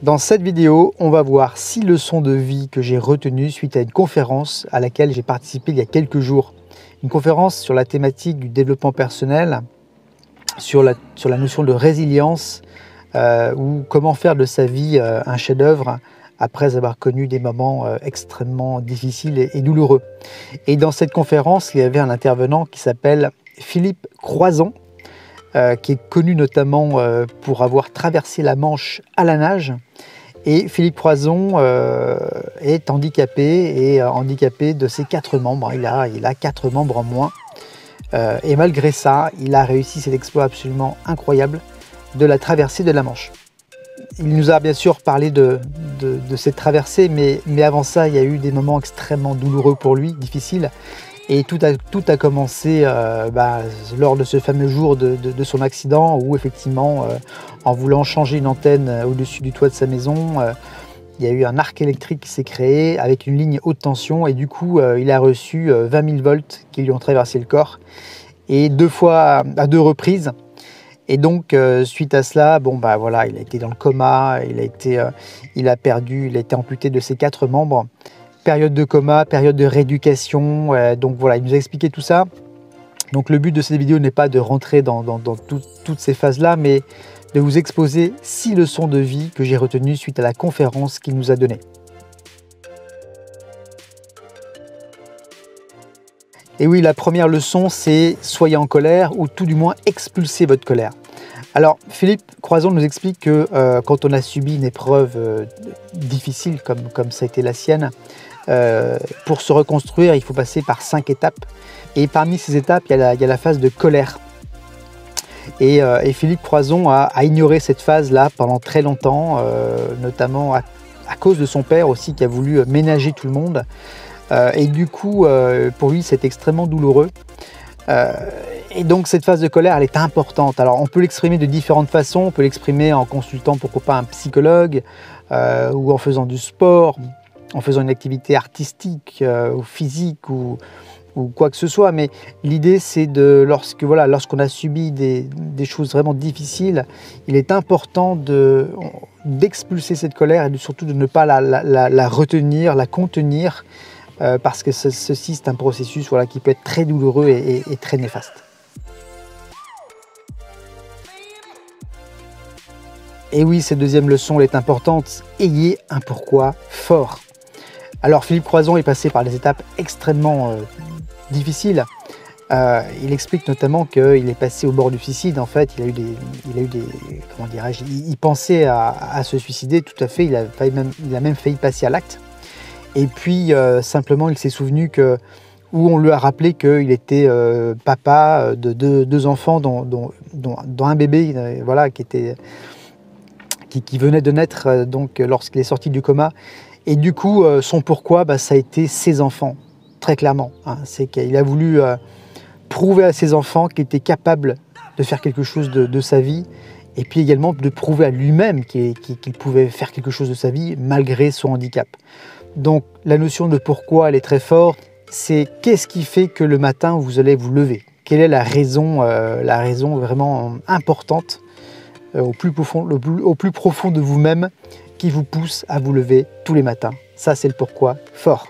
Dans cette vidéo, on va voir 6 leçons de vie que j'ai retenues suite à une conférence à laquelle j'ai participé il y a quelques jours. Une conférence sur la thématique du développement personnel, sur la notion de résilience, ou comment faire de sa vie un chef-d'œuvre après avoir connu des moments extrêmement difficiles et douloureux. Et dans cette conférence, il y avait un intervenant qui s'appelle Philippe Croizon, qui est connu notamment pour avoir traversé la Manche à la nage. Et Philippe Croizon est handicapé, et handicapé de ses 4 membres. Il a 4 membres en moins. Et malgré ça, il a réussi cet exploit absolument incroyable de la traversée de la Manche. Il nous a bien sûr parlé de cette traversée, mais avant ça, il y a eu des moments extrêmement douloureux pour lui, difficiles. Et tout a commencé lors de ce fameux jour de son accident où effectivement, en voulant changer une antenne au-dessus du toit de sa maison, il y a eu un arc électrique qui s'est créé avec une ligne haute tension et du coup il a reçu 20 000 volts qui lui ont traversé le corps et à deux reprises. Et donc suite à cela, voilà, il a été dans le coma, il a été amputé de ses 4 membres. Période de coma, période de rééducation, donc voilà, il nous a expliqué tout ça. Donc le but de cette vidéo n'est pas de rentrer dans toutes ces phases-là, mais de vous exposer 6 leçons de vie que j'ai retenues suite à la conférence qu'il nous a donnée. Et oui, la première leçon, c'est soyez en colère, ou tout du moins expulsez votre colère. Alors, Philippe Croizon nous explique que quand on a subi une épreuve difficile, comme ça a été la sienne, pour se reconstruire, il faut passer par 5 étapes. Et parmi ces étapes, il y a la phase de colère. Et Philippe Croizon a ignoré cette phase-là pendant très longtemps, notamment à cause de son père aussi, qui a voulu ménager tout le monde. Et du coup, pour lui, c'est extrêmement douloureux. Et donc cette phase de colère, elle est importante. Alors on peut l'exprimer de différentes façons. On peut l'exprimer en consultant pourquoi pas un psychologue, ou en faisant du sport, en faisant une activité artistique ou physique ou quoi que ce soit. Mais l'idée c'est lorsqu'on a subi des choses vraiment difficiles, il est important d'expulser cette colère et surtout de ne pas la retenir, la contenir, parce que ceci c'est un processus qui peut être très douloureux et très néfaste. Et oui, cette deuxième leçon elle est importante, ayez un pourquoi fort. Alors Philippe Croizon est passé par des étapes extrêmement difficiles. Il explique notamment qu'il est passé au bord du suicide. En fait, il pensait à se suicider, tout à fait, il a même failli passer à l'acte. Et puis simplement il s'est souvenu où on lui a rappelé qu'il était papa de 2 enfants, dont un bébé qui venait de naître lorsqu'il est sorti du coma. Et du coup, son pourquoi, ça a été ses enfants, très clairement. C'est qu'il a voulu prouver à ses enfants qu'il était capable de faire quelque chose de sa vie, et puis également de prouver à lui-même qu'il pouvait faire quelque chose de sa vie malgré son handicap. Donc la notion de pourquoi, elle est très forte. C'est qu'est-ce qui fait que le matin vous allez vous lever? Quelle est la raison vraiment importante au plus profond de vous-même qui vous pousse à vous lever tous les matins? Ça, c'est le pourquoi fort.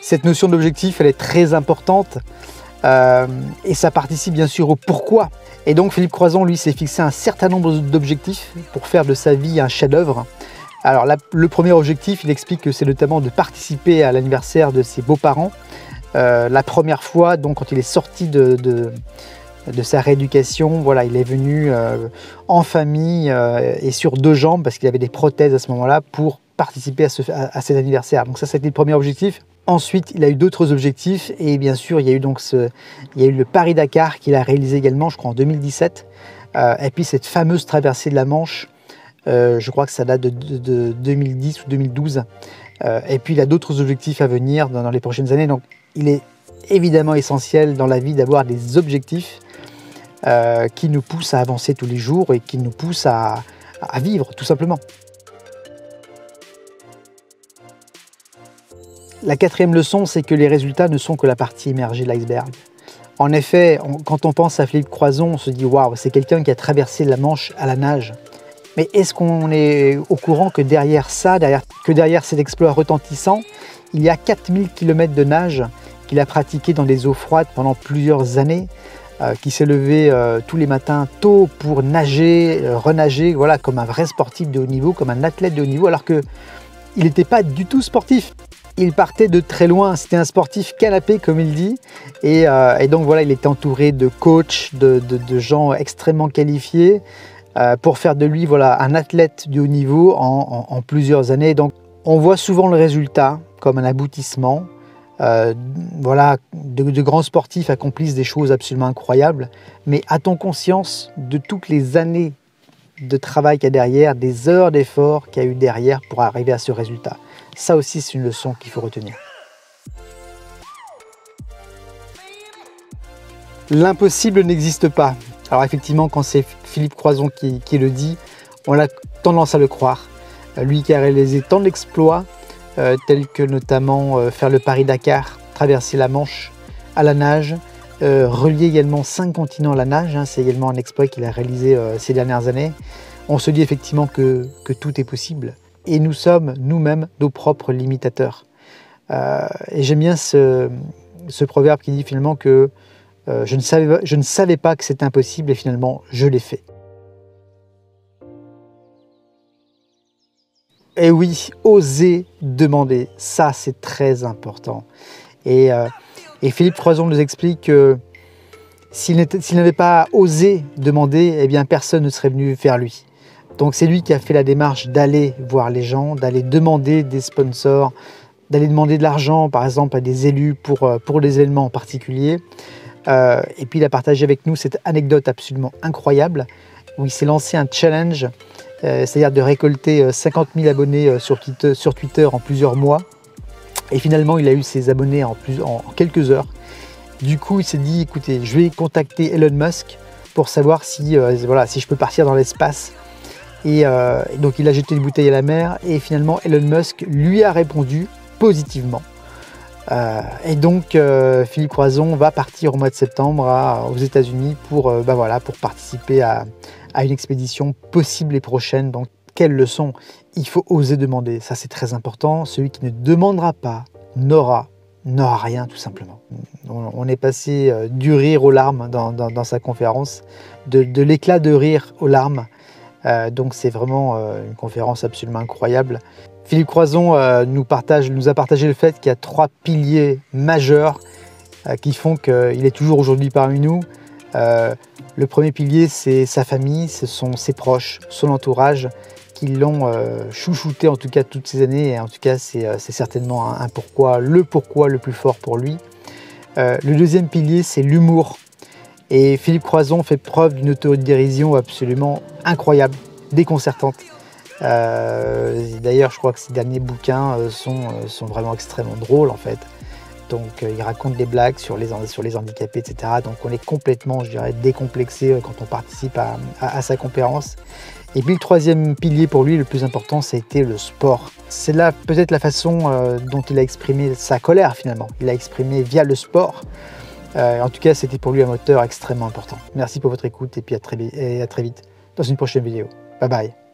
Cette notion d'objectif, elle est très importante, et ça participe bien sûr au pourquoi. Et donc Philippe Croizon, lui, s'est fixé un certain nombre d'objectifs pour faire de sa vie un chef-d'œuvre. Alors le premier objectif, il explique que c'est notamment de participer à l'anniversaire de ses beaux-parents. La première fois, donc quand il est sorti de sa rééducation, voilà, il est venu en famille et sur 2 jambes, parce qu'il avait des prothèses à ce moment-là, pour participer à cet anniversaire. Donc ça, c'était le premier objectif. Ensuite, il a eu d'autres objectifs, et bien sûr, il y a eu le Paris-Dakar qu'il a réalisé également, je crois en 2017. Et puis cette fameuse traversée de la Manche, je crois que ça date de 2010 ou 2012. Et puis il a d'autres objectifs à venir dans les prochaines années. Donc il est évidemment essentiel dans la vie d'avoir des objectifs qui nous poussent à avancer tous les jours et qui nous poussent à vivre tout simplement. La 4e leçon, c'est que les résultats ne sont que la partie émergée de l'iceberg. En effet, quand on pense à Philippe Croizon, on se dit waouh, c'est quelqu'un qui a traversé la Manche à la nage. Mais est-ce qu'on est au courant que derrière ça, derrière cet exploit retentissant, il y a 4000 km de nage qu'il a pratiqué dans des eaux froides pendant plusieurs années, qui s'est levé tous les matins tôt pour nager, renager, voilà, comme un vrai sportif de haut niveau, comme un athlète de haut niveau, alors qu'il n'était pas du tout sportif. Il partait de très loin, c'était un sportif canapé comme il dit, et donc voilà, il était entouré de coachs, de gens extrêmement qualifiés pour faire de lui voilà, un athlète de haut niveau en plusieurs années. Donc on voit souvent le résultat comme un aboutissement. Voilà, de grands sportifs accomplissent des choses absolument incroyables, mais a-t-on conscience de toutes les années de travail qu'il y a derrière, des heures d'effort qu'il y a eu derrière pour arriver à ce résultat? Ça aussi, c'est une leçon qu'il faut retenir. L'impossible n'existe pas. Alors effectivement, quand c'est Philippe Croizon qui le dit, on a tendance à le croire. Lui qui a réalisé tant d'exploits, tels que notamment faire le Paris-Dakar, traverser la Manche à la nage, relier également 5 continents à la nage, hein, c'est également un exploit qu'il a réalisé ces dernières années. On se dit effectivement que tout est possible. Et nous sommes nous-mêmes nos propres limitateurs. Et j'aime bien ce proverbe qui dit finalement que je ne savais pas que c'était impossible et finalement je l'ai fait. Et oui, oser demander, ça c'est très important. Et Philippe Croizon nous explique que s'il n'avait pas osé demander, eh bien personne ne serait venu vers lui. Donc c'est lui qui a fait la démarche d'aller voir les gens, d'aller demander des sponsors, d'aller demander de l'argent par exemple à des élus pour des événements en particulier. Et puis il a partagé avec nous cette anecdote absolument incroyable où il s'est lancé un challenge, c'est-à-dire de récolter 50 000 abonnés sur Twitter en plusieurs mois. Et finalement il a eu ses abonnés en quelques heures. Du coup il s'est dit écoutez, je vais contacter Elon Musk pour savoir si je peux partir dans l'espace. Et donc il a jeté une bouteille à la mer et finalement Elon Musk lui a répondu positivement. Et donc Philippe Croizon va partir au mois de septembre aux États-Unis pour participer à une expédition possible et prochaine. Donc quelle leçon! Il faut oser demander, ça c'est très important. Celui qui ne demandera pas n'aura rien tout simplement. On est passé du rire aux larmes dans sa conférence, de l'éclat de rire aux larmes. Donc c'est vraiment une conférence absolument incroyable. Philippe Croizon nous a partagé le fait qu'il y a 3 piliers majeurs qui font qu'il est toujours aujourd'hui parmi nous. Le premier pilier, c'est sa famille, ce sont ses proches, son entourage qui l'ont chouchouté en tout cas toutes ces années. Et en tout cas, c'est certainement le pourquoi le plus fort pour lui. Le deuxième pilier, c'est l'humour. Et Philippe Croizon fait preuve d'une autodérision absolument incroyable, déconcertante. D'ailleurs, je crois que ses derniers bouquins sont vraiment extrêmement drôles en fait. Donc, il raconte des blagues sur les handicapés, etc. Donc, on est complètement, je dirais, décomplexé quand on participe à sa conférence. Et puis, le troisième pilier pour lui, le plus important, ça a été le sport. C'est là peut-être la façon dont il a exprimé sa colère finalement. Il l'a exprimé via le sport. En tout cas, c'était pour lui un moteur extrêmement important. Merci pour votre écoute et puis à très vite dans une prochaine vidéo. Bye bye.